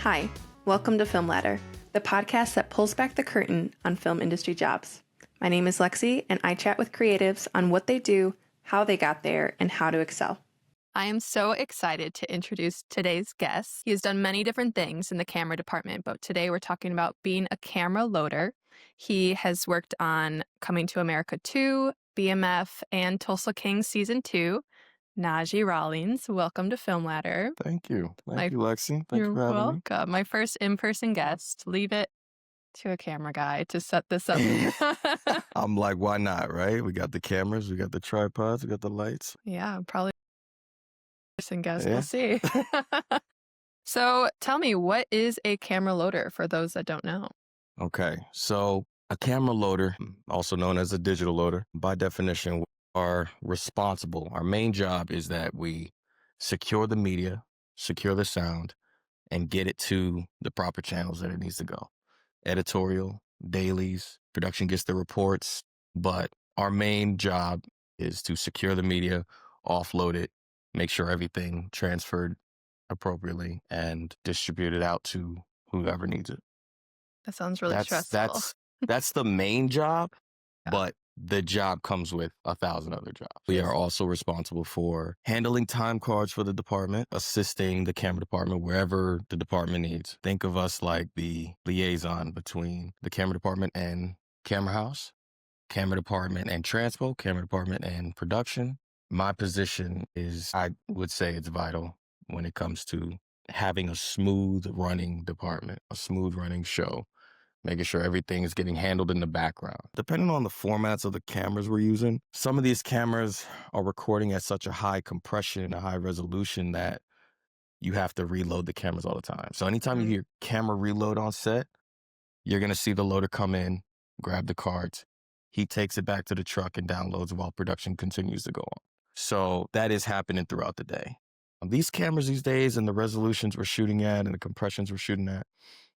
Hi, welcome to Film Ladder, the podcast that pulls back the curtain on film industry jobs. My name is Lexi, and I chat with creatives on what they do, how they got there, and how to excel. I am so excited to introduce today's guest. He has done many different things in the camera department, but today we're talking about being a camera loader. He has worked on Coming to America 2, BMF, and Tulsa King Season 2. Najee Rawlings, welcome to Film Ladder. Thank you. Thank you, Lexi. Thank you for having me. Welcome. My first in-person guest. Leave it to a camera guy to set this up. I'm like, why not, right? We got the cameras, we got the tripods, we got the lights. Yeah, probably person guest. We'll see. So tell me, what is a camera loader for those that don't know? Okay, so a camera loader, also known as a digital loader, by definition, are responsible. Our main job is that we secure the media, secure the sound, and get it to the proper channels that it needs to go. Editorial, dailies, production gets the reports, but our main job is to secure the media, offload it, make sure everything transferred appropriately, and distribute it out to whoever needs it. That sounds really stressful. That's the main job, Yeah. but the job comes with 1,000 other jobs. We are also responsible for handling time cards for the department, assisting the camera department wherever the department needs. Think of us like the liaison between the camera department and camera house, camera department and transpo, camera department and production. My position is, I would say it's vital when it comes to having a smooth running department, a smooth running show, making sure everything is getting handled in the background. Depending on the formats of the cameras we're using, some of these cameras are recording at such a high compression, a high resolution that you have to reload the cameras all the time. So anytime you hear camera reload on set, you're going to see the loader come in, grab the cards. He takes it back to the truck and downloads while production continues to go on. So that is happening throughout the day. These cameras these days and the resolutions we're shooting at and the compressions we're shooting at,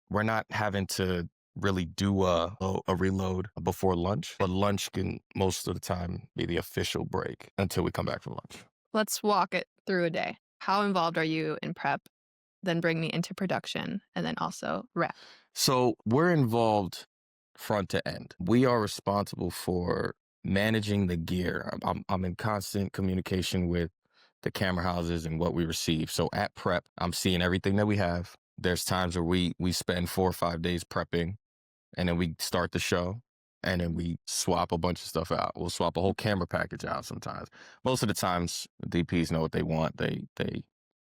we're not having to really do a reload before lunch, but lunch can most of the time be the official break until we come back from lunch. Let's walk it through a day. How involved are you in prep, then bring me into production, and then also wrap? So we're involved front to end. We are responsible for managing the gear. I'm in constant communication with the camera houses and what we receive. So at prep, I'm seeing everything that we have. There's times where we spend 4 or 5 days prepping, and then we start the show, and then we swap a bunch of stuff out. We'll swap a whole camera package out sometimes. Most of the times, DPs know what they want. They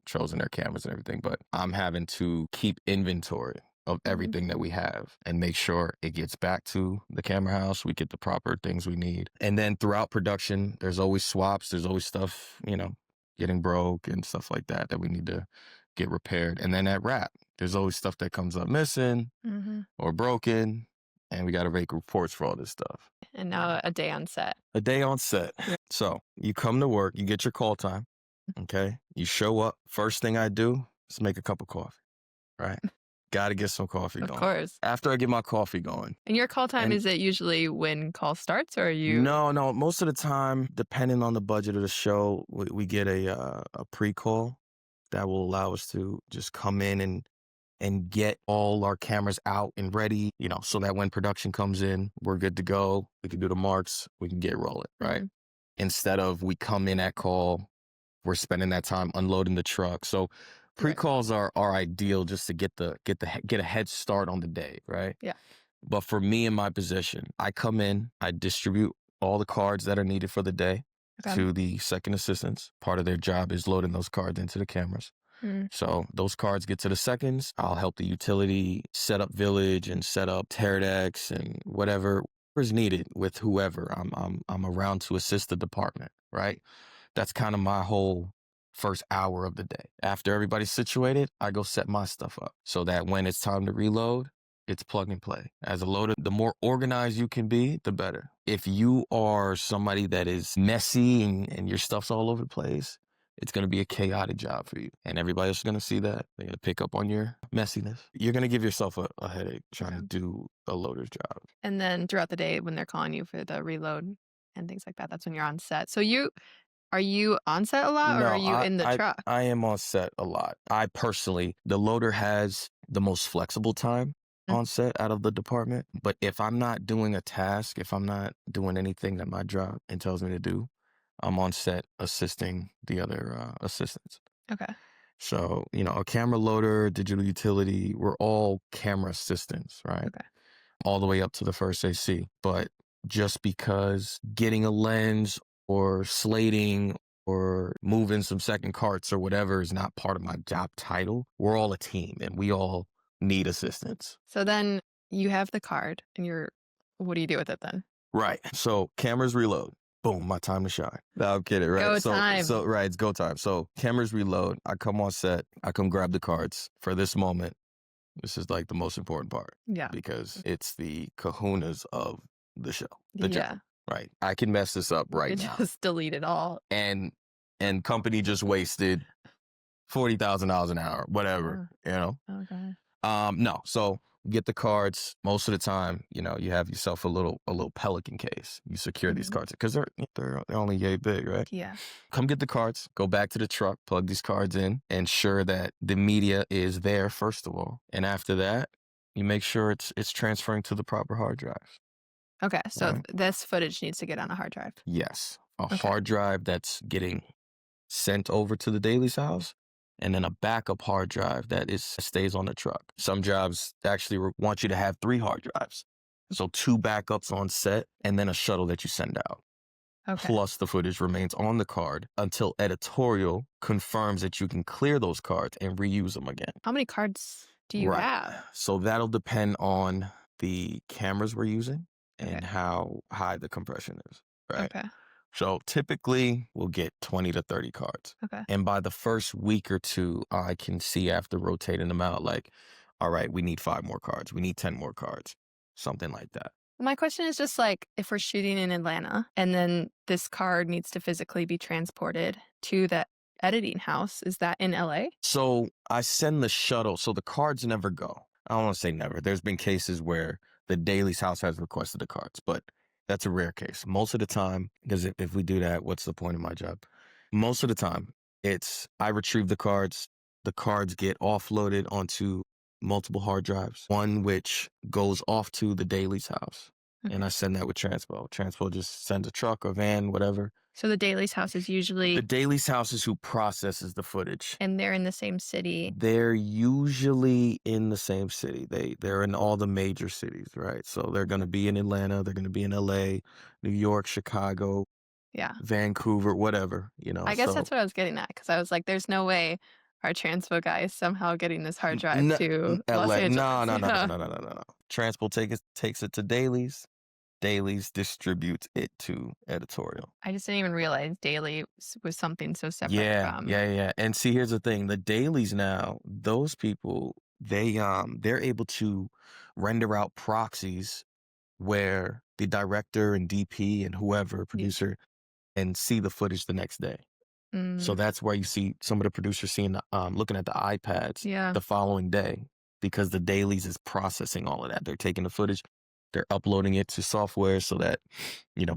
chosen their cameras and everything, but I'm having to keep inventory of everything that we have and make sure it gets back to the camera house. We get the proper things we need. And then throughout production, there's always swaps. There's always stuff, getting broke and stuff like that we need to get repaired. And then at wrap, there's always stuff that comes up missing or broken, and we got to make reports for all this stuff. And now a day on set. A day on set. So you come to work, you get your call time, okay? You show up. First thing I do is make a cup of coffee, right? Got to get some coffee going. Of course. After I get my coffee going. And your call time, is it usually when call starts, or are you? No. Most of the time, depending on the budget of the show, we get a pre-call that will allow us to just come in and get all our cameras out and ready, so that when production comes in, we're good to go. We can do the marks. We can get rolling, right? Instead of we come in at call, we're spending that time unloading the truck. So pre-calls are ideal just to get a head start on the day, right? Yeah. But for me in my position, I come in, I distribute all the cards that are needed for the day to the second assistants. Part of their job is loading those cards into the cameras. So those cards get to the seconds. I'll help the utility set up village and set up tear decks and whatever is needed with whoever I'm around to assist the department, right? That's kind of my whole first hour of the day. After everybody's situated, I go set my stuff up so that when it's time to reload, it's plug and play. As a loader, the more organized you can be, the better. If you are somebody that is messy and your stuff's all over the place, it's going to be a chaotic job for you. And everybody else is going to see that. They're going to pick up on your messiness. You're going to give yourself a headache trying to do a loader's job. And then throughout the day, when they're calling you for the reload and things like that, that's when you're on set. So are you on set a lot, or are you in the truck? I am on set a lot. I personally, the loader has the most flexible time Mm. on set out of the department. But if I'm not doing a task, if I'm not doing anything that my job tells me to do, I'm on set assisting the other assistants. Okay. So, a camera loader, digital utility, we're all camera assistants, right? Okay. All the way up to the first AC. But just because getting a lens or slating or moving some second carts or whatever is not part of my job title, we're all a team and we all need assistance. So then you have the card and what do you do with it then? Right. So cameras reload. Boom, my time to shine. No, I'm kidding, right? Go time. So right, it's go time. So cameras reload. I come on set. I come grab the cards. For this moment, this is like the most important part. Yeah. Because it's the kahunas of the show, the Yeah. job. Right. I can mess this up right now. Just delete it all. And company just wasted $40,000 an hour, whatever, Okay. No, so get the cards. Most of the time, you have yourself a little Pelican case. You secure these cards because they're only yay big, right? Yeah. Come get the cards. Go back to the truck. Plug these cards in. Ensure that the media is there first of all, and after that, you make sure it's transferring to the proper hard drives. Okay, so Right. this footage needs to get on a hard drive. Yes, a Okay. hard drive that's getting sent over to the Daly's house, and then a backup hard drive that stays on the truck. Some jobs actually want you to have 3 hard drives. So 2 backups on set and then a shuttle that you send out. Okay. Plus the footage remains on the card until editorial confirms that you can clear those cards and reuse them again. How many cards do you have? So that'll depend on the cameras we're using and Okay. how high the compression is, right? Okay. So typically we'll get 20 to 30 cards. Okay. And by the first week or two, I can see after rotating them out, like, all right, we need 5 more cards. We need 10 more cards, something like that. My question is just like, if we're shooting in Atlanta and then this card needs to physically be transported to the editing house, is that in LA? So I send the shuttle. So the cards never go. I don't want to say never. There's been cases where the Daly's house has requested the cards, but that's a rare case. Most of the time, because if we do that, what's the point of my job? Most of the time, I retrieve the cards get offloaded onto multiple hard drives, one which goes off to the Daly's house. Okay. And I send that with Transpo. Transpo just sends a truck or van, whatever. So the Daly's house is usually... The Daly's house is who processes the footage. And they're in the same city. They're usually in the same city. They're in all the major cities, right? So they're going to be in Atlanta. They're going to be in LA, New York, Chicago, Yeah. Vancouver, whatever, I guess that's what I was getting at, because I was like, there's no way our transpo guy is somehow getting this hard drive to Los LA. Angeles. No. Transpo takes it to Daly's. Daly's distributes it to editorial. I just didn't even realize Daily was something so separate from... Yeah. And see, here's the thing. The Dailies now, those people, they're able to render out proxies where the director and DP and whoever, producer, and see the footage the next day. So that's where you see some of the producers looking at the iPads the following day, because the Dailies is processing all of that. They're taking the footage, they're uploading it to software so that,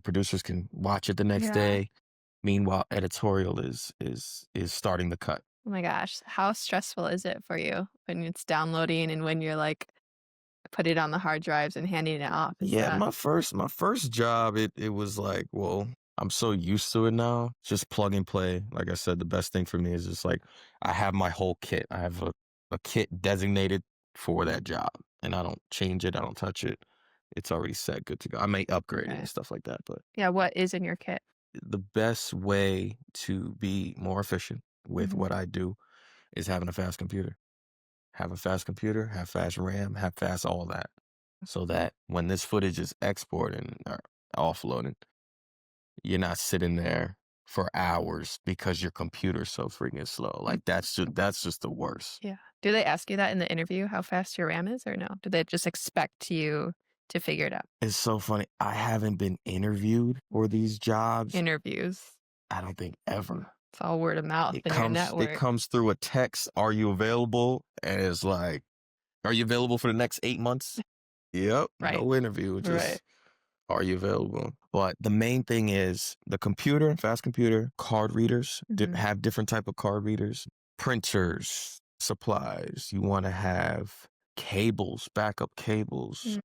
producers can watch it the next day. Meanwhile, editorial is starting the cut. Oh my gosh. How stressful is it for you when it's downloading and when you're like, put it on the hard drives and handing it off? My first job, it was like, well, I'm so used to it now. Just plug and play. Like I said, the best thing for me is just like, I have my whole kit. I have a kit designated for that job, and I don't change it. I don't touch it. It's already set, good to go. I may upgrade it and stuff like that, but yeah, what is in your kit? the best way to be more efficient with what I do is having a fast computer. Have a fast computer, have fast RAM, have fast all that, so that when this footage is exporting or offloading, you're not sitting there for hours because your computer's so freaking slow. Like that's just the worst. Yeah. Do they ask you that in the interview, how fast your RAM is, or no? Do they just expect you to figure it out? It's so funny. I haven't been interviewed for these jobs. Interviews. I don't think ever. It's all word of mouth in your network. It comes through a text. Are you available? And it's like, are you available for the next 8 months? Yep. Right. No interview. Just Right. are you available? But the main thing is the computer, fast computer, card readers, have different type of card readers, printers, supplies. You want to have cables, backup cables,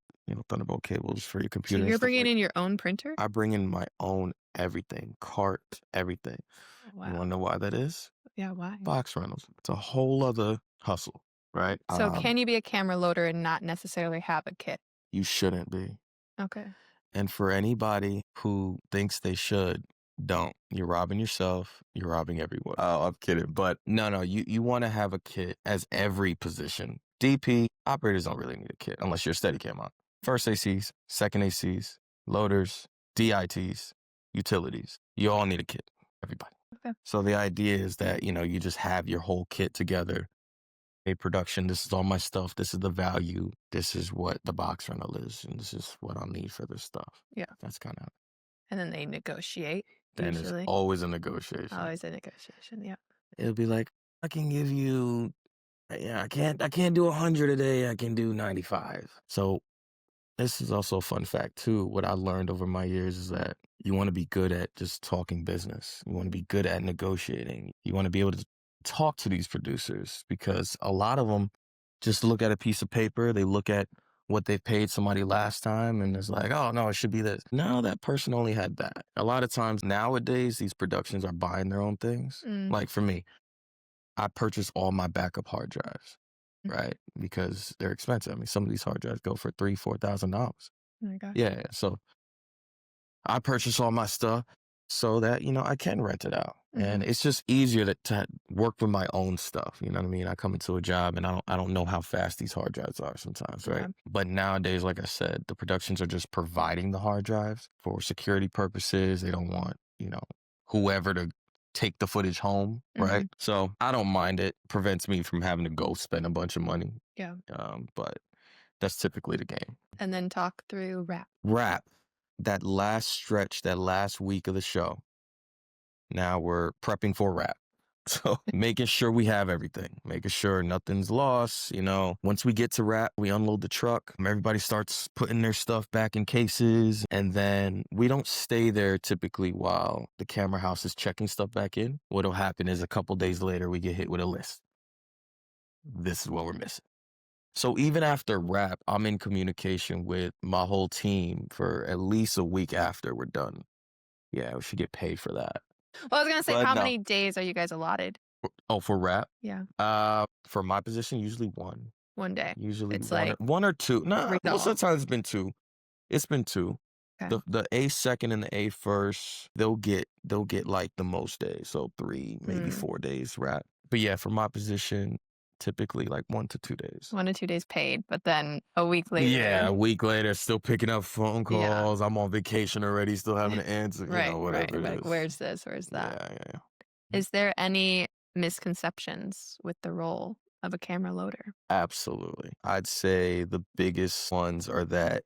Thunderbolt cables for your So computer and you're stuff bringing like in your own printer? I bring in my own everything, cart, everything. Oh, You want wow. to know why that is? Yeah, why? Box rentals. It's a whole other hustle, right? So can you be a camera loader and not necessarily have a kit? You shouldn't be. Okay. And for anybody who thinks they should, don't. You're robbing yourself. You're robbing everyone. Oh, I'm kidding. But no, you want to have a kit as every position. DP, operators don't really need a kit unless you're a Steadicam on. First ACs, second ACs, loaders, DITs, utilities. You all need a kit. Everybody. Okay. So the idea is that, you just have your whole kit together. A production, this is all my stuff. This is the value. This is what the box rental is. And this is what I'll need for this stuff. Yeah. That's kind of. And then they negotiate, Then usually. it's always a negotiation. Always a negotiation, yeah. It'll be like, I can give you, I can't do 100 a day. I can do 95. So this is also a fun fact too. What I learned over my years is that you want to be good at just talking business. You want to be good at negotiating. You want to be able to talk to these producers because a lot of them just look at a piece of paper. They look at what they paid somebody last time and it's like, oh no, it should be this. No, that person only had that. A lot of times nowadays, these productions are buying their own things. Like for me, I purchase all my backup hard drives, right? Because they're expensive. I mean, some of these hard drives go for $3,000-$4,000. Oh my gosh. Yeah. So I purchase all my stuff so that, I can rent it out. And it's just easier to work with my own stuff. You know what I mean? I come into a job and I don't know how fast these hard drives are sometimes, right? Yeah. But nowadays, like I said, the productions are just providing the hard drives for security purposes. They don't want, whoever to take the footage home, right? So I don't mind it. Prevents me from having to go spend a bunch of money. Yeah. But that's typically the game. And then talk through rap. Rap. That last stretch, that last week of the show. Now we're prepping for rap. So making sure we have everything, making sure nothing's lost. Once we get to rap, we unload the truck. Everybody starts putting their stuff back in cases. And then we don't stay there typically while the camera house is checking stuff back in. What'll happen is a couple days later, we get hit with a list. This is what we're missing. So even after rap, I'm in communication with my whole team for at least a week after we're done. Yeah, we should get paid for that. Well, I was going to say, But how no. many days are you guys allotted? Oh, for rap? Yeah. For my position, usually one. One day. Usually It's one, like one or two. No, read most all. of the time it's been two. It's been two. Okay. The A second and the A first, they'll get like the most days. So 3, maybe 4 days rap. But yeah, for my position, typically like 1 to 2 days. 1 to 2 days paid, but then a week later. Yeah, a week later, still picking up phone Yeah. calls. I'm on vacation already, still having to answer, Right, whatever it Like, is. where's this? Where's that? Yeah. Is there any misconceptions with the role of a camera loader? Absolutely. I'd say the biggest ones are that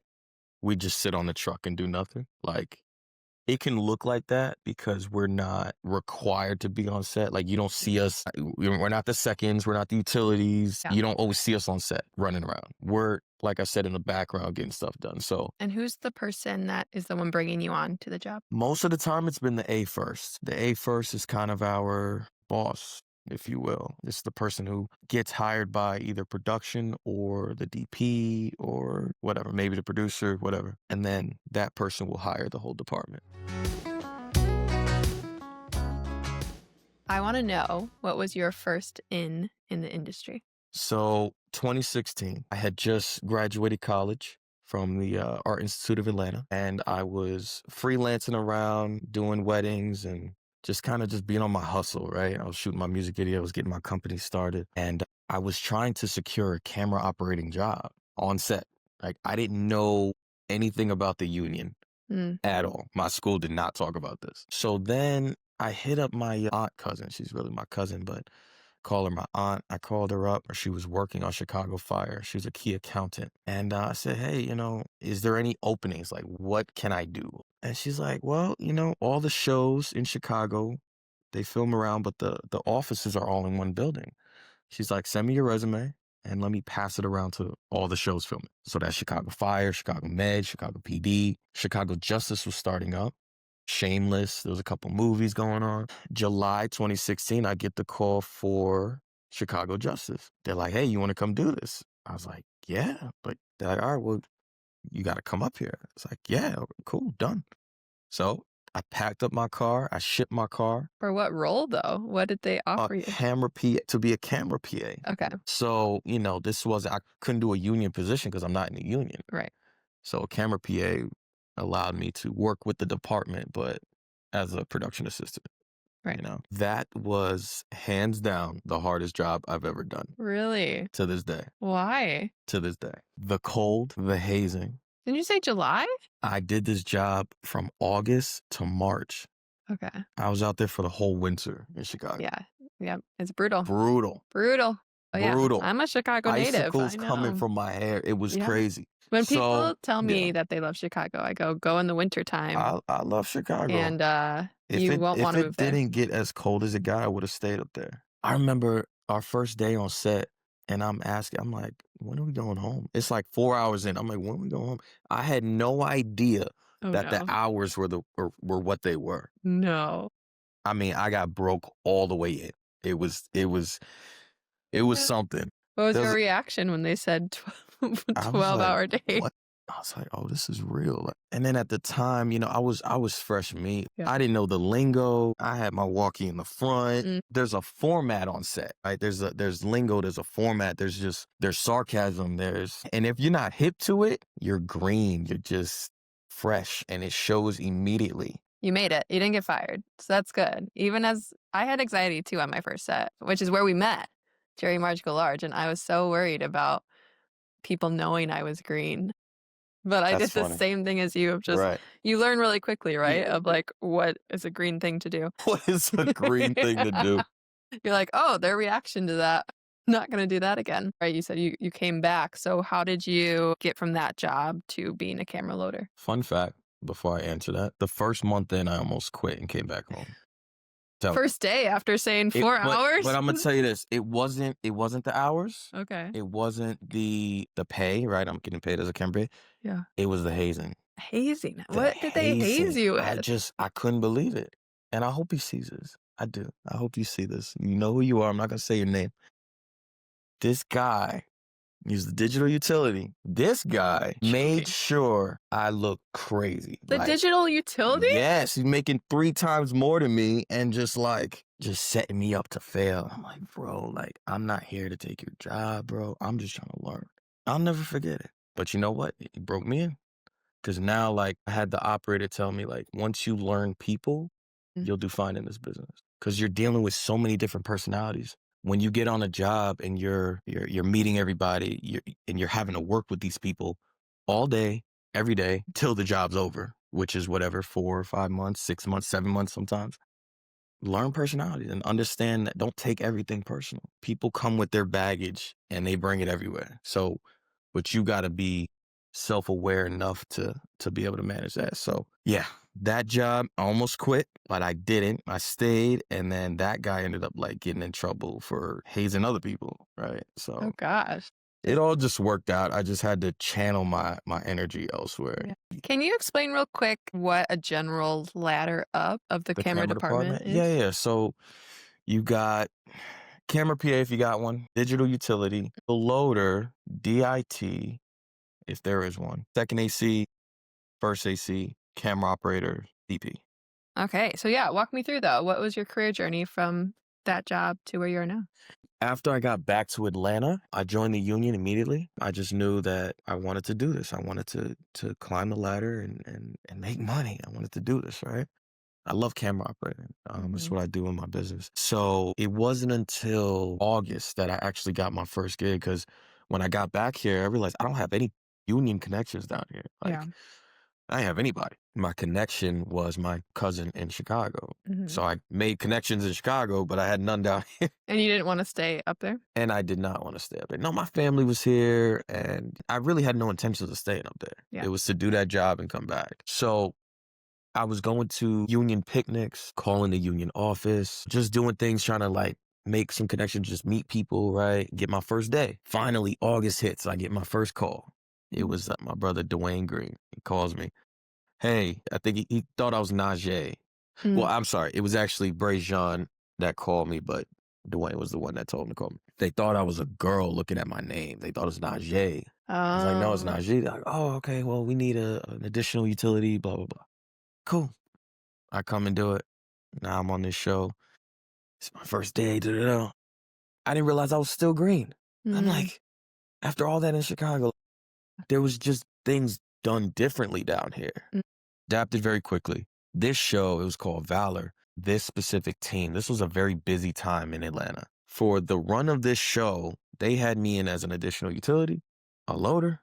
we just sit on the truck and do nothing. Like, it can look like that because we're not required to be on set. Like, you don't see us. We're not the seconds. We're not the utilities. Yeah. You don't always see us on set running around. We're, like I said, in the background getting stuff done. So And who's the person that is the one bringing you on to the job? most of the time it's been the A first. The A first is kind of our boss, if you will. It's the person who gets hired by either production or the DP or whatever, maybe the producer, whatever. And then that person will hire the whole department. I want to know, what was your first in the industry? So 2016, I had just graduated college from the Art Institute of Atlanta, and I was freelancing around doing weddings and just kind of just being on my hustle, right? I was shooting my music videos, getting my company started, and I was trying to secure a camera operating job on set. Like, I didn't know anything about the union at all. My school did not talk about this. So then I hit up my aunt cousin. She's really my cousin, but call her my aunt. I called her up. She was working on Chicago Fire. She was a key accountant. And I said, hey, is there any openings? Like, what can I do? And she's like, well, all the shows in Chicago, they film around, but the offices are all in one building. She's like, send me your resume and let me pass it around to all the shows filming. So that's Chicago Fire, Chicago Med, Chicago PD, Chicago Justice was starting up. Shameless. There was a couple movies going on. July 2016, I get the call for Chicago Justice. They're like, hey, you want to come do this? I was like, yeah. But they're like, all right, well, you got to come up here. It's like, yeah, cool, done. So I packed up my car. I shipped my car. For what role, though? What did they offer you? To be a camera PA. Okay. So, I couldn't do a union position because I'm not in the union. Right. So a camera PA allowed me to work with the department, but as a production assistant. Right. That was hands down the hardest job I've ever done. Really? To this day. Why? To this day. The cold, the hazing. Didn't you say July? I did this job from August to March. Okay. I was out there for the whole winter in Chicago. Yeah. It's brutal. Brutal. Oh, yeah. Brutal. I'm a Chicago native. Icicles coming from my hair. It was crazy. When people tell me that they love Chicago, I go in the wintertime. I love Chicago. And you won't want to move there. If it didn't get as cold as it got, I would have stayed up there. I remember our first day on set, and I'm like, when are we going home? It's like 4 hours in. I'm like, when are we going home? I had no idea that the hours were what they were. No. I mean, I got broke all the way in. It was something. What was your reaction when they said 12-hour day? What? I was like, oh, this is real. And then at the time, I was fresh meat. Yeah. I didn't know the lingo. I had my walkie in the front. There's a format on set, right? There's lingo, there's a format, there's sarcasm, and if you're not hip to it, you're green. You're just fresh, and it shows immediately. You made it. You didn't get fired. So that's good. Even as I had anxiety too on my first set, which is where we met, Jerry March Large, and I was so worried about people knowing I was green. But I did the same thing as you of just, you learn really quickly, right? Of like, what is a green thing to do? What is a green thing to do? You're like, oh, their reaction to that. Not going to do that again. Right? You said you came back. So how did you get from that job to being a camera loader? Fun fact, before I answer that, the first month in, I almost quit and came back home. First day after saying 4 hours? But I'm going to tell you this. It wasn't the hours. Okay. It wasn't the pay, right? I'm getting paid as a camera. Yeah. It was the hazing. Hazing? What did they haze you with? I couldn't believe it. And I hope he sees this. I do. I hope you see this. You know who you are. I'm not going to say your name. This guy, he's the digital utility. This guy made sure I looked crazy. The digital utility? Yes. He's making 3 times more than me and just setting me up to fail. I'm like, bro, I'm not here to take your job, bro. I'm just trying to learn. I'll never forget it. But you know what? It broke me in. Because now, I had the operator tell me, once you learn people, you'll do fine in this business. Because you're dealing with so many different personalities. When you get on a job and you're meeting everybody, you're having to work with these people all day, every day, till the job's over, which is whatever, 4 or 5 months, 6 months, 7 months sometimes. Learn personalities and understand that don't take everything personal. People come with their baggage and they bring it everywhere. So, but you got to be self-aware enough to be able to manage that. So yeah, that job, I almost quit, but I didn't. I stayed, and then that guy ended up getting in trouble for hazing other people, right? So oh gosh, it all just worked out. I just had to channel my energy elsewhere. Yeah. Can you explain real quick what a general ladder up of the camera department is? Yeah. So you got camera PA if you got one, digital utility, the loader, DIT, if there is one, second AC, first AC, camera operator, DP. Okay. So yeah, walk me through though. What was your career journey from that job to where you are now? After I got back to Atlanta, I joined the union immediately. I just knew that I wanted to do this. I wanted to climb the ladder and make money. I wanted to do this, right? I love camera operating. It's what I do in my business. So it wasn't until August that I actually got my first gig, because when I got back here, I realized I don't have any union connections down here. I didn't have anybody. My connection was my cousin in Chicago. So I made connections in Chicago, but I had none down here. And you didn't want to stay up there? And I did not want to stay up there. No, my family was here, and I really had no intentions of staying up there. Yeah. It was to do that job and come back. So I was going to union picnics, calling the union office, just doing things, trying to make some connections, just meet people, right? Get my first day. Finally, August hits. I get my first call. It was my brother, Dwayne Green. He calls me. Hey, I think he thought I was Najee. Well, I'm sorry. It was actually Brajean that called me, but Dwayne was the one that told him to call me. They thought I was a girl looking at my name. They thought it was Najee. I was like, no, it's Najee. They're like, oh, okay, well, we need an additional utility, blah, blah, blah. Cool. I come and do it. Now I'm on this show. It's my first day. Da-da-da. I didn't realize I was still green. I'm like, after all that in Chicago, there was just things done differently down here. Adapted very quickly. This show, it was called Valor. This specific team, this was a very busy time in Atlanta. For the run of this show, they had me in as an additional utility, a loader,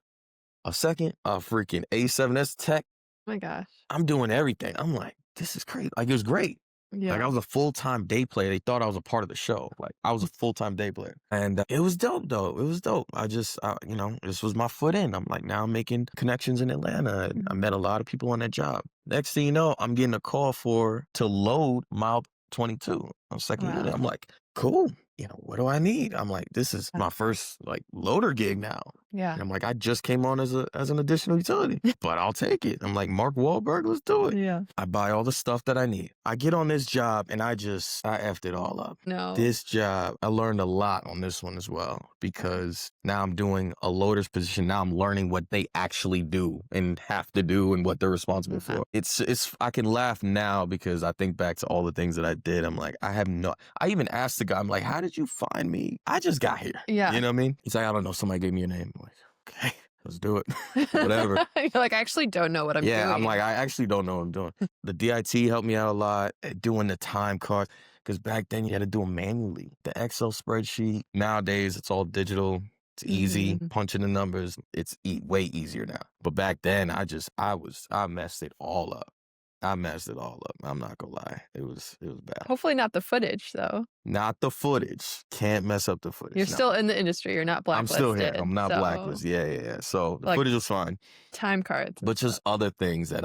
a second, a freaking A7S tech. Oh my gosh. I'm doing everything. I'm like, this is crazy. Like, it was great. Yeah. Like, I was a full-time day player. They thought I was a part of the show. Like, I was a full-time day player. And it was dope, though. It was dope. This was my foot in. I'm like, now I'm making connections in Atlanta. And I met a lot of people on that job. Next thing you know, I'm getting a call to load mile 22 on second unit. I'm like, cool. What do I need? I'm like, this is my first loader gig now. Yeah. And I'm like, I just came on as an additional utility, but I'll take it. I'm like, Mark Wahlberg, let's do it. Yeah. I buy all the stuff that I need. I get on this job and I effed it all up. No. This job, I learned a lot on this one as well, because now I'm doing a loader's position. Now I'm learning what they actually do and have to do and what they're responsible for. I can laugh now because I think back to all the things that I did. I'm like, I even asked the guy, I'm like, how did you find me? I just got here. Yeah. You know what I mean? He's like, I don't know. Somebody gave me your name. I'm like, okay, let's do it. Whatever. You're like, I actually don't know what I'm doing. Yeah, I'm like, I actually don't know what I'm doing. The DIT helped me out a lot at doing the time cards, because back then you had to do them manually. The Excel spreadsheet. Nowadays, it's all digital. It's easy. Punching the numbers. It's way easier now. But back then, I messed it all up. I'm not gonna lie. It was bad. Hopefully not the footage, though. Not the footage. Can't mess up the footage. You're still in the industry. You're not blacklisted. I'm still here. I'm not blacklisted. Yeah. So the footage was fine. Time cards. But just other things that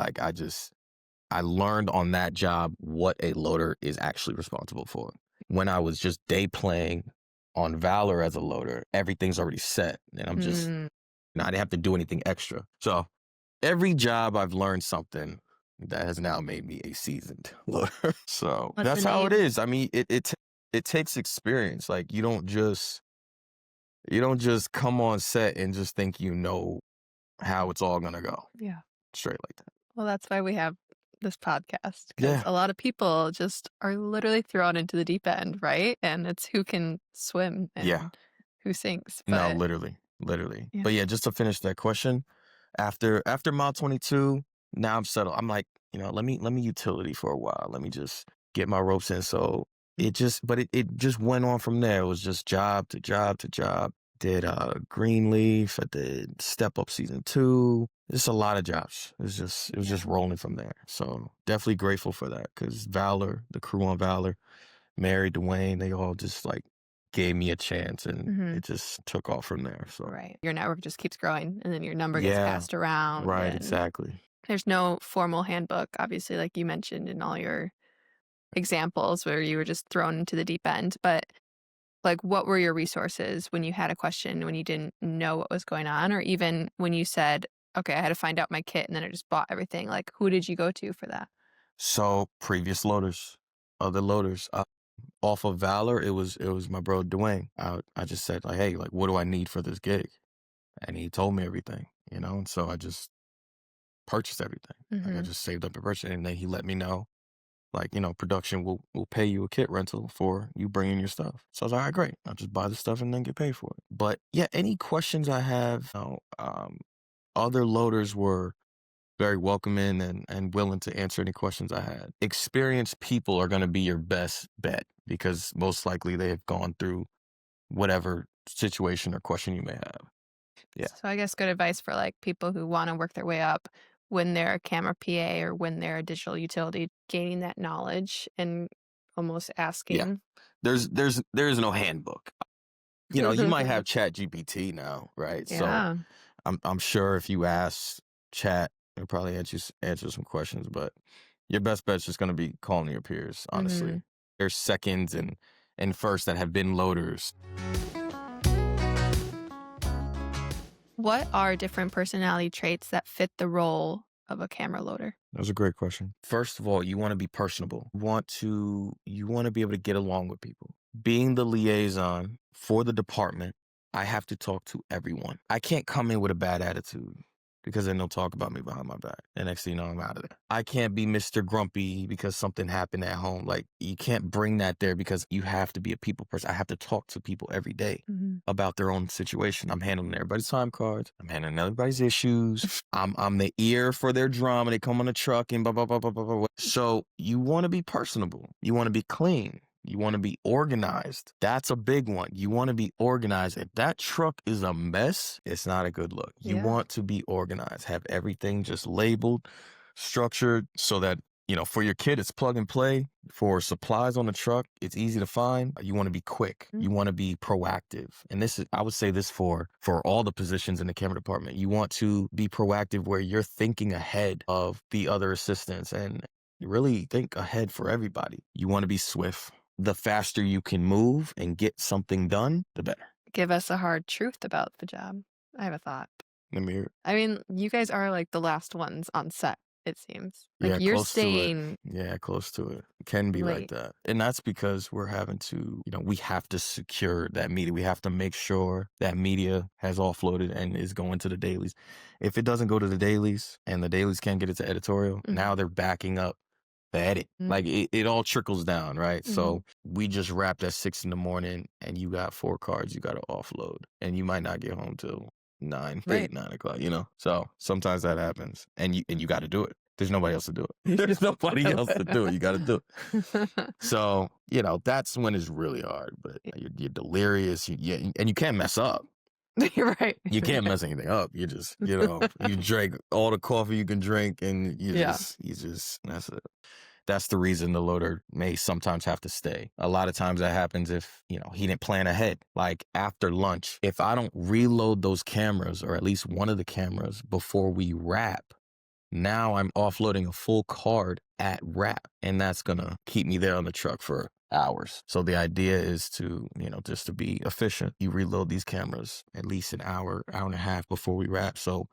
I learned on that job what a loader is actually responsible for. When I was just day playing on Valor as a loader, everything's already set. And I'm just, I didn't have to do anything extra. So every job I've learned something that has now made me a seasoned loader. So that's how it is. I mean, it takes experience. Like, you don't just come on set and just think you know how it's all gonna go. Yeah. Straight like that. Well, that's why we have this podcast, because a lot of people just are literally thrown into the deep end, right? And it's who can swim and who sinks. No, literally. Yeah. But yeah, just to finish that question, after mile 22, now I'm settled. I'm like, let me utility for a while. Let me just get my ropes in. So it just went on from there. It was just job to job to job. Did Greenleaf. I did Step Up season 2. Just a lot of jobs. It was just rolling from there. So definitely grateful for that, because Valor, the crew on Valor, Mary, Dwayne, they all just gave me a chance, and it just took off from there. So your network just keeps growing, and then your number gets passed around. Right, exactly. There's no formal handbook, obviously, like you mentioned in all your examples where you were just thrown into the deep end. But what were your resources when you had a question, when you didn't know what was going on, or even when you said, okay, I had to find out my kit, and then I just bought everything? Who did you go to for that? So previous loaders, other loaders. Off of Valor, it was my bro Dwayne. I just said, hey, what do I need for this gig? And he told me everything, and so I just purchased everything. I just saved up a purchase, and then he let me know, production will pay you a kit rental for you bringing your stuff. So I was like, all right, great. I'll just buy the stuff and then get paid for it. But yeah, any questions I have, other loaders were very welcoming and willing to answer any questions I had. Experienced people are going to be your best bet, because most likely they have gone through whatever situation or question you may have. Yeah. So I guess good advice for people who want to work their way up when they're a camera PA or when they're a digital utility, gaining that knowledge and almost asking. Yeah. There is no handbook. You might have Chat GPT now, right? Yeah. So I'm sure if you ask Chat, it'll probably answer some questions, but your best bet's just going to be calling your peers, honestly. There's seconds and first that have been loaders. What are different personality traits that fit the role of a camera loader? That was a great question. First of all, you want to be personable. You want to be able to get along with people. being the liaison for the department, I have to talk to everyone. I can't come in with a bad attitude because then they'll talk about me behind my back. And next thing you know, I'm out of there. I can't be Mr. Grumpy because something happened at home. Like, you can't bring that there because you have to be a people person. I have to talk to people every day about their own situation. I'm handling everybody's time cards. I'm handling everybody's issues. I'm the ear for their drama. They come on the truck and blah, blah, blah, blah, blah, blah. So you want to be personable. You want to be clean. You want to be organized. That's a big one. You want to be organized. If that truck is a mess, it's not a good look. You want to be organized. Have everything just labeled, structured, so that, for your kid, it's plug and play. For supplies on the truck, it's easy to find. You want to be quick. You want to be proactive. And I would say this for all the positions in the camera department. You want to be proactive where you're thinking ahead of the other assistants and really think ahead for everybody. You want to be swift. The faster you can move and get something done, the better. Give us a hard truth about the job. I have a thought. Let me hear it. I mean, you guys are like the last ones on set, it seems. Like, Yeah, you're close staying. to it. Yeah, close to it. It can be like that. And that's because we're having to, we have to secure that media. We have to make sure that media has offloaded and is going to the dailies. If it doesn't go to the dailies and the dailies can't get it to editorial, now they're backing up the edit. Like, it all trickles down, right? So we just wrapped at 6 a.m. and you got 4 cards you got to offload, and you might not get home till 9 o'clock, So sometimes that happens, and you got to do it. There's nobody else to do it. There's nobody else to do it. You got to do it. So, that's when it's really hard, but you're delirious, and you can't mess up. You're right. You can't mess anything up. You just, you drink all the coffee you can drink, and you just, that's it. That's the reason the loader may sometimes have to stay. A lot of times that happens if, he didn't plan ahead. Like, after lunch, if I don't reload those cameras, or at least one of the cameras, before we wrap, now I'm offloading a full card at wrap, and that's going to keep me there on the truck for hours. So the idea is to, just to be efficient. You reload these cameras at least an hour, hour and a half before we wrap. So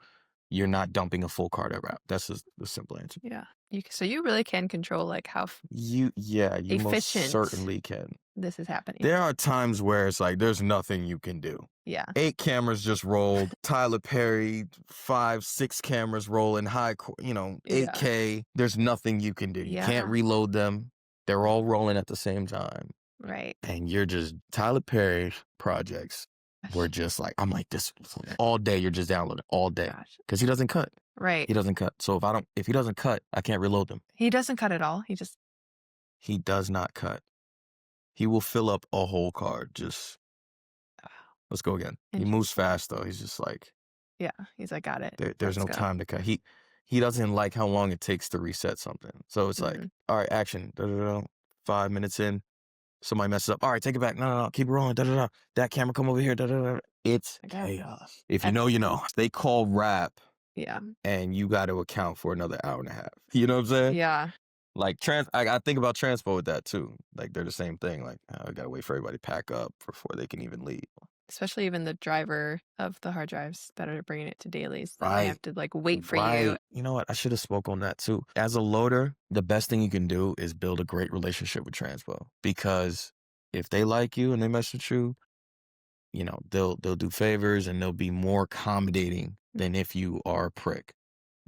you're not dumping a full card at wrap. That's just the simple answer. Yeah. So you really can control, like, how you efficient most certainly can. This is happening. There are times where it's like there's nothing you can do. Yeah. 8 cameras just rolled. Tyler Perry, 5, 6 cameras rolling, 8K. There's nothing you can do. You can't reload them. They're all rolling at the same time. Right. And you're just, Tyler Perry projects were just like, I'm like, this all day. You're just downloading all day because he doesn't cut. Right. He doesn't cut. So if he doesn't cut, I can't reload them. He doesn't cut at all. He does not cut. He will fill up a whole card. Just, let's go again. He moves fast though. He's just like, he's like, got it. There's no time to cut. He doesn't like how long it takes to reset something. So it's like, all right, action. 5 minutes in, somebody messes up. All right, take it back. No, keep it rolling. That camera come over here. It's chaos. If you know, you know. They call wrap. Yeah. And you got to account for another hour and a half. You know what I'm saying? Yeah. Like, I think about transpo with that too. Like, they're the same thing. Like, I got to wait for everybody to pack up before they can even leave. Especially even the driver of the hard drives that are bringing it to dailies. Right. They have to, like, wait for you. You know what? I should have spoke on that too. As a loader, the best thing you can do is build a great relationship with transpo, because if they like you and they mess with you, they'll do favors and they'll be more accommodating than if you are a prick.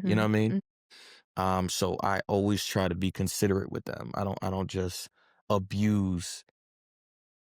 You know what I mean? So I always try to be considerate with them. I don't just abuse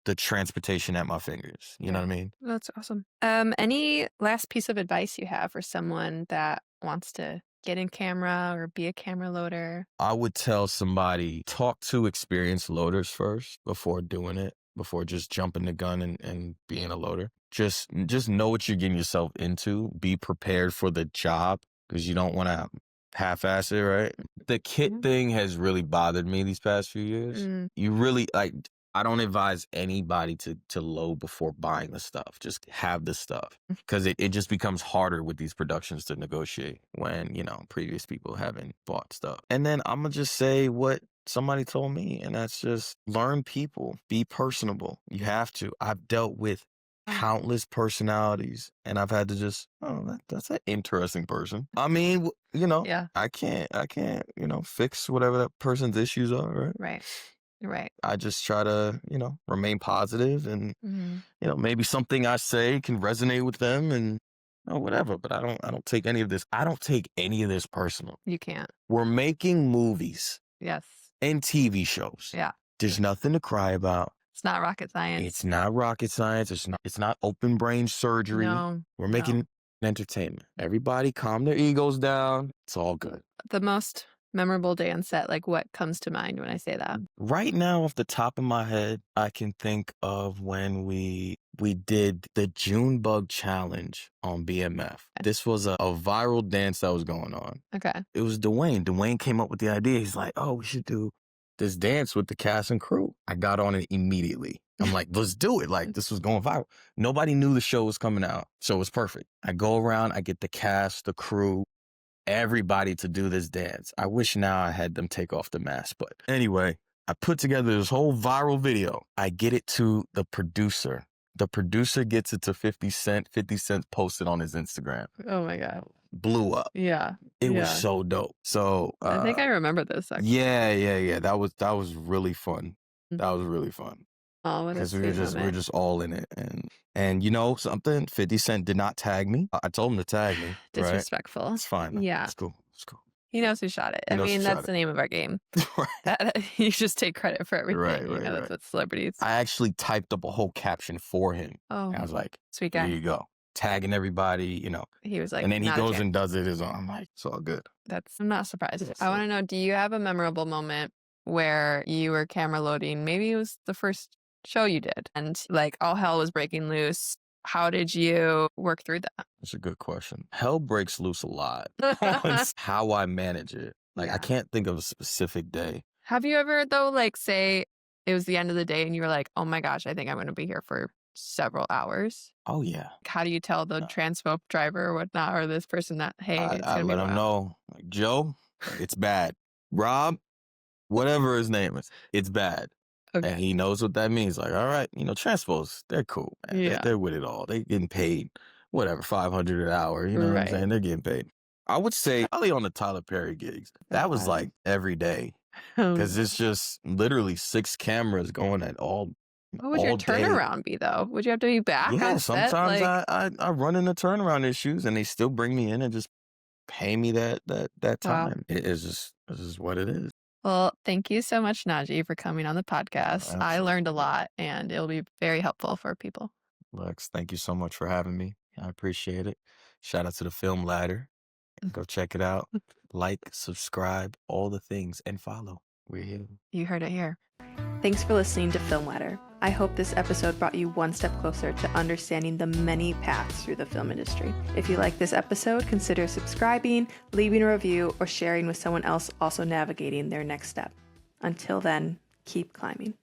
the transportation at my fingers. You know what I mean? That's awesome. Any last piece of advice you have for someone that wants to get in camera or be a camera loader? I would tell somebody, talk to experienced loaders first before doing it, before just jumping the gun and being a loader. Just know what you're getting yourself into. Be prepared for the job, because you don't want to half-ass it, right? The kit thing has really bothered me these past few years. You really, I don't advise anybody to load before buying the stuff. Just have the stuff, because it just becomes harder with these productions to negotiate when, previous people haven't bought stuff. And then I'm going to just say what somebody told me, and that's just learn people, be personable. You have to. I've dealt with countless personalities, and I've had to just, that's an interesting person. I mean, I can't, fix whatever that person's issues are, right? Right. Right. I just try to, remain positive and, maybe something I say can resonate with them and whatever. But I don't take any of this. I don't take any of this personal. You can't. We're making movies. Yes. And TV shows. Yeah. There's nothing to cry about. It's not rocket science. It's not rocket science. It's not open brain surgery. No. We're making entertainment. Everybody calm their egos down. It's all good. The most memorable day on set, like what comes to mind when I say that? Right now, off the top of my head, I can think of when we did the Junebug challenge on BMF. This was a viral dance that was going on. Okay. It was Dwayne. Dwayne came up with the idea. He's like, oh, we should do this dance with the cast and crew. I got on it immediately. I'm like, let's do it. Like, this was going viral. Nobody knew the show was coming out. So it was perfect. I go around, I get the cast, the crew, everybody to do this dance. I wish now I had them take off the mask. But anyway, I put together this whole viral video. I get it to the producer. The producer gets it to 50 Cent. 50 Cent posted on his Instagram. Oh my God. Blew up. Yeah. It was so dope. So I think I remember this actually. Yeah. That was really fun. That was really fun. Oh, because we were just all in it, and something. 50 Cent did not tag me. I told him to tag me. Disrespectful. Right? It's fine. Yeah, it's cool. He knows who shot it. I mean, that's the name of our game. That you just take credit for everything. Right. That's what celebrities. I actually typed up a whole caption for him. Oh, and I was like, sweet guy. Here you go. Tagging everybody, He was like, and then he goes and does it his own. I'm like, it's all good. I'm not surprised. I want to know, do you have a memorable moment where you were camera loading? Maybe it was the first show you did and like all hell was breaking loose. How did you work through that? That's a good question. Hell breaks loose a lot. It's how I manage it. Like, I can't think of a specific day. Have you ever, though, like, say it was the end of the day and you were like, oh my gosh, I think I'm going to be here for several hours? Oh, yeah. How do you tell the transpo driver or whatnot, or this person that, hey, it's I let him know. Like, Joe, it's bad. Rob, whatever his name is, it's bad. Okay. And he knows what that means. Like, all right, transpos, they're cool. Man. Yeah. They're with it all. They getting paid, whatever, $500 an hour. You know what I'm saying? They're getting paid. I would say probably on the Tyler Perry gigs. That was like every day. Because it's just literally 6 cameras going at all. What would your turnaround be, though? Would you have to be back? Yeah, on set? Sometimes I run into turnaround issues and they still bring me in and just pay me that time. Wow. It's just what it is. Well, thank you so much, Najee, for coming on the podcast. Absolutely. I learned a lot, and it'll be very helpful for people. Lex, thank you so much for having me. I appreciate it. Shout out to the Film Ladder. Go check it out. Like, subscribe, all the things, and follow. We're here. You heard it here. Thanks for listening to Film Ladder. I hope this episode brought you one step closer to understanding the many paths through the film industry. If you like this episode, consider subscribing, leaving a review, or sharing with someone else also navigating their next step. Until then, keep climbing.